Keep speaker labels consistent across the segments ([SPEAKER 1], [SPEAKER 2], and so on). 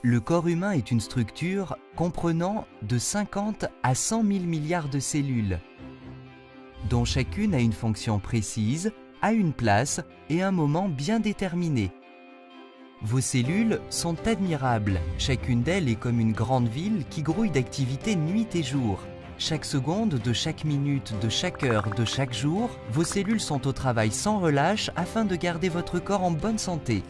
[SPEAKER 1] Le corps humain est une structure comprenant de 50 à 100 000 milliards de cellules, dont chacune a une fonction précise, a une place et un moment bien déterminé. Vos cellules sont admirables, chacune d'elles est comme une grande ville qui grouille d'activités nuit et jour. Chaque seconde, de chaque minute, de chaque heure, de chaque jour, vos cellules sont au travail sans relâche afin de garder votre corps en bonne santé.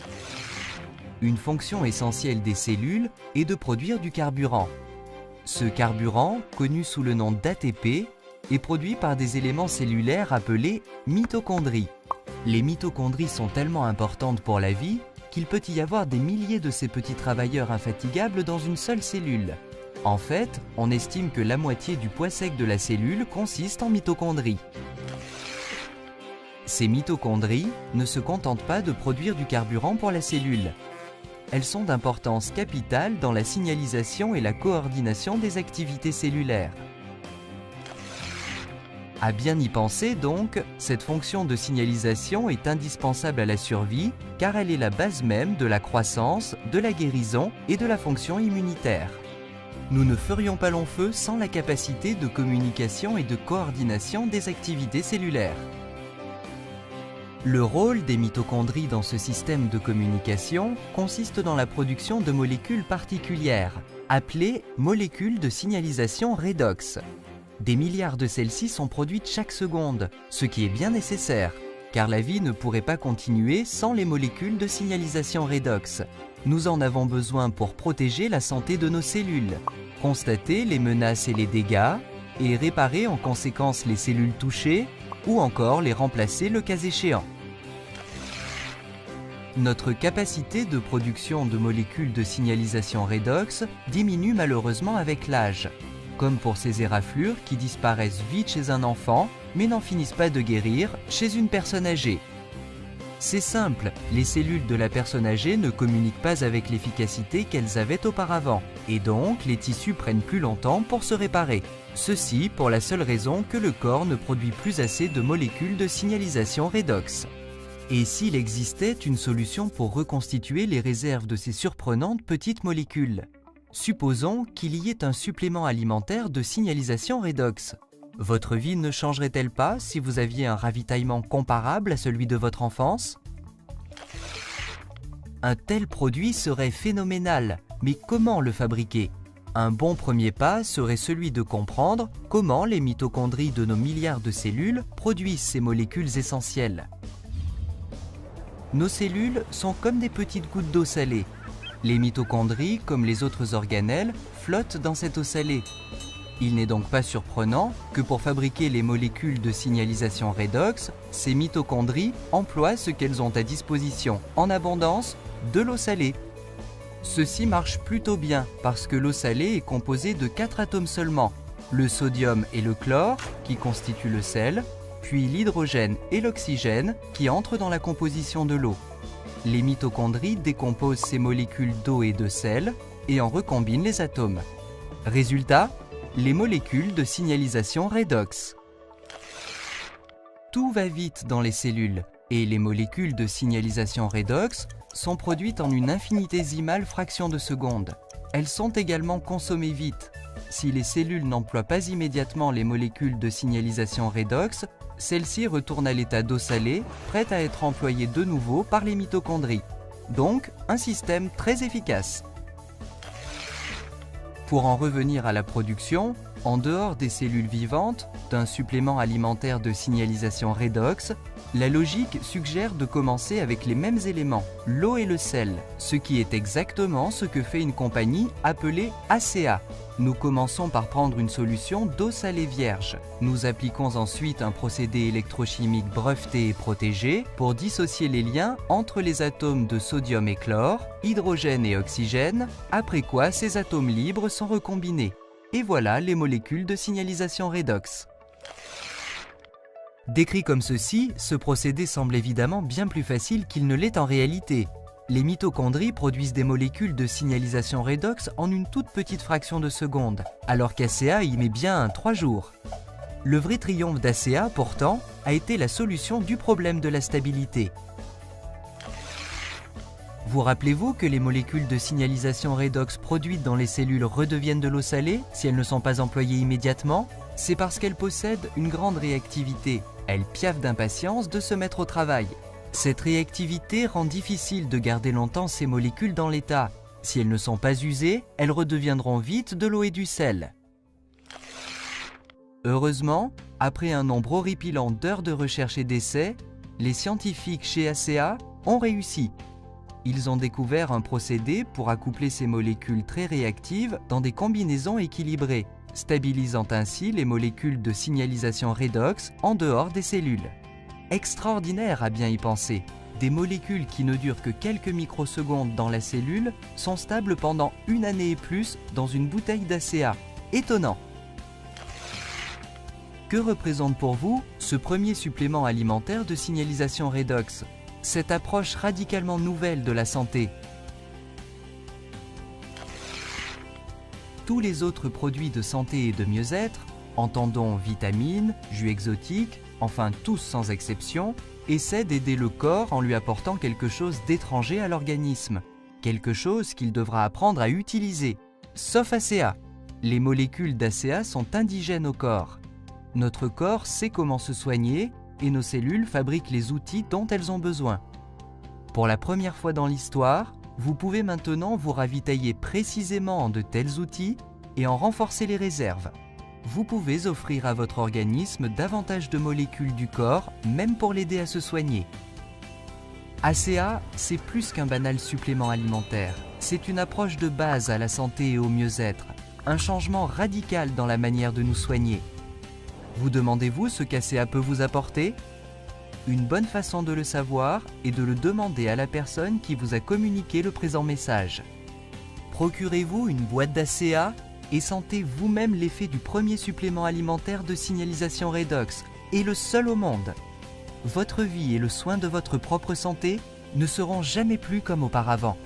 [SPEAKER 1] Une fonction essentielle des cellules est de produire du carburant. Ce carburant, connu sous le nom d'ATP, est produit par des éléments cellulaires appelés mitochondries. Les mitochondries sont tellement importantes pour la vie qu'il peut y avoir des milliers de ces petits travailleurs infatigables dans une seule cellule. En fait, on estime que la moitié du poids sec de la cellule consiste en mitochondries. Ces mitochondries ne se contentent pas de produire du carburant pour la cellule. Elles sont d'importance capitale dans la signalisation et la coordination des activités cellulaires. À bien y penser donc, cette fonction de signalisation est indispensable à la survie car elle est la base même de la croissance, de la guérison et de la fonction immunitaire. Nous ne ferions pas long feu sans la capacité de communication et de coordination des activités cellulaires. Le rôle des mitochondries dans ce système de communication consiste dans la production de molécules particulières, appelées molécules de signalisation redox. Des milliards de celles-ci sont produites chaque seconde, ce qui est bien nécessaire, car la vie ne pourrait pas continuer sans les molécules de signalisation redox. Nous en avons besoin pour protéger la santé de nos cellules, constater les menaces et les dégâts, et réparer en conséquence les cellules touchées, ou encore les remplacer le cas échéant. Notre capacité de production de molécules de signalisation redox diminue malheureusement avec l'âge, comme pour ces éraflures qui disparaissent vite chez un enfant, mais n'en finissent pas de guérir chez une personne âgée. C'est simple, les cellules de la personne âgée ne communiquent pas avec l'efficacité qu'elles avaient auparavant, et donc les tissus prennent plus longtemps pour se réparer. Ceci pour la seule raison que le corps ne produit plus assez de molécules de signalisation redox. Et s'il existait une solution pour reconstituer les réserves de ces surprenantes petites molécules? Supposons qu'il y ait un supplément alimentaire de signalisation redox. Votre vie ne changerait-elle pas si vous aviez un ravitaillement comparable à celui de votre enfance? Un tel produit serait phénoménal, mais comment le fabriquer? Un bon premier pas serait celui de comprendre comment les mitochondries de nos milliards de cellules produisent ces molécules essentielles. Nos cellules sont comme des petites gouttes d'eau salée. Les mitochondries, comme les autres organelles, flottent dans cette eau salée. Il n'est donc pas surprenant que pour fabriquer les molécules de signalisation redox, ces mitochondries emploient ce qu'elles ont à disposition en abondance, de l'eau salée. Ceci marche plutôt bien parce que l'eau salée est composée de 4 atomes seulement, le sodium et le chlore qui constituent le sel, puis l'hydrogène et l'oxygène qui entrent dans la composition de l'eau. Les mitochondries décomposent ces molécules d'eau et de sel et en recombinent les atomes. Résultat, les molécules de signalisation redox. Tout va vite dans les cellules et les molécules de signalisation redox sont produites en une infinitésimale fraction de seconde. Elles sont également consommées vite. Si les cellules n'emploient pas immédiatement les molécules de signalisation redox, celles-ci retournent à l'état d'eau salée, prête à être employée de nouveau par les mitochondries. Donc, un système très efficace. Pour en revenir à la production, en dehors des cellules vivantes, d'un supplément alimentaire de signalisation redox, la logique suggère de commencer avec les mêmes éléments, l'eau et le sel, ce qui est exactement ce que fait une compagnie appelée ACA. Nous commençons par prendre une solution d'eau salée vierge. Nous appliquons ensuite un procédé électrochimique breveté et protégé pour dissocier les liens entre les atomes de sodium et chlore, hydrogène et oxygène, après quoi ces atomes libres sont recombinés. Et voilà les molécules de signalisation redox. Décrit comme ceci, ce procédé semble évidemment bien plus facile qu'il ne l'est en réalité. Les mitochondries produisent des molécules de signalisation redox en une toute petite fraction de seconde, alors qu'ACA y met bien 3 jours. Le vrai triomphe d'ACA, pourtant, a été la solution du problème de la stabilité. Vous rappelez-vous que les molécules de signalisation redox produites dans les cellules redeviennent de l'eau salée si elles ne sont pas employées immédiatement? C'est parce qu'elles possèdent une grande réactivité. Elles piaffent d'impatience de se mettre au travail. Cette réactivité rend difficile de garder longtemps ces molécules dans l'état. Si elles ne sont pas usées, elles redeviendront vite de l'eau et du sel. Heureusement, après un nombre horripilant d'heures de recherche et d'essais, les scientifiques chez ACEA ont réussi. Ils ont découvert un procédé pour accoupler ces molécules très réactives dans des combinaisons équilibrées, stabilisant ainsi les molécules de signalisation redox en dehors des cellules. Extraordinaire à bien y penser! Des molécules qui ne durent que quelques microsecondes dans la cellule sont stables pendant 1 année et plus dans une bouteille d'ACEA. Étonnant! Que représente pour vous ce premier supplément alimentaire de signalisation redox? Cette approche radicalement nouvelle de la santé. Tous les autres produits de santé et de mieux-être, entendons vitamines, jus exotiques, enfin tous sans exception, essaient d'aider le corps en lui apportant quelque chose d'étranger à l'organisme, quelque chose qu'il devra apprendre à utiliser. Sauf ACEA. Les molécules d'ACEA sont indigènes au corps. Notre corps sait comment se soigner et nos cellules fabriquent les outils dont elles ont besoin. Pour la première fois dans l'histoire, vous pouvez maintenant vous ravitailler précisément en de tels outils et en renforcer les réserves. Vous pouvez offrir à votre organisme davantage de molécules du corps, même pour l'aider à se soigner. ACEA, c'est plus qu'un banal supplément alimentaire. C'est une approche de base à la santé et au mieux-être, un changement radical dans la manière de nous soigner. Vous demandez-vous ce qu'ACEA peut vous apporter? Une bonne façon de le savoir est de le demander à la personne qui vous a communiqué le présent message. Procurez-vous une boîte d'ACEA et sentez vous-même l'effet du premier supplément alimentaire de signalisation redox, et le seul au monde. Votre vie et le soin de votre propre santé ne seront jamais plus comme auparavant.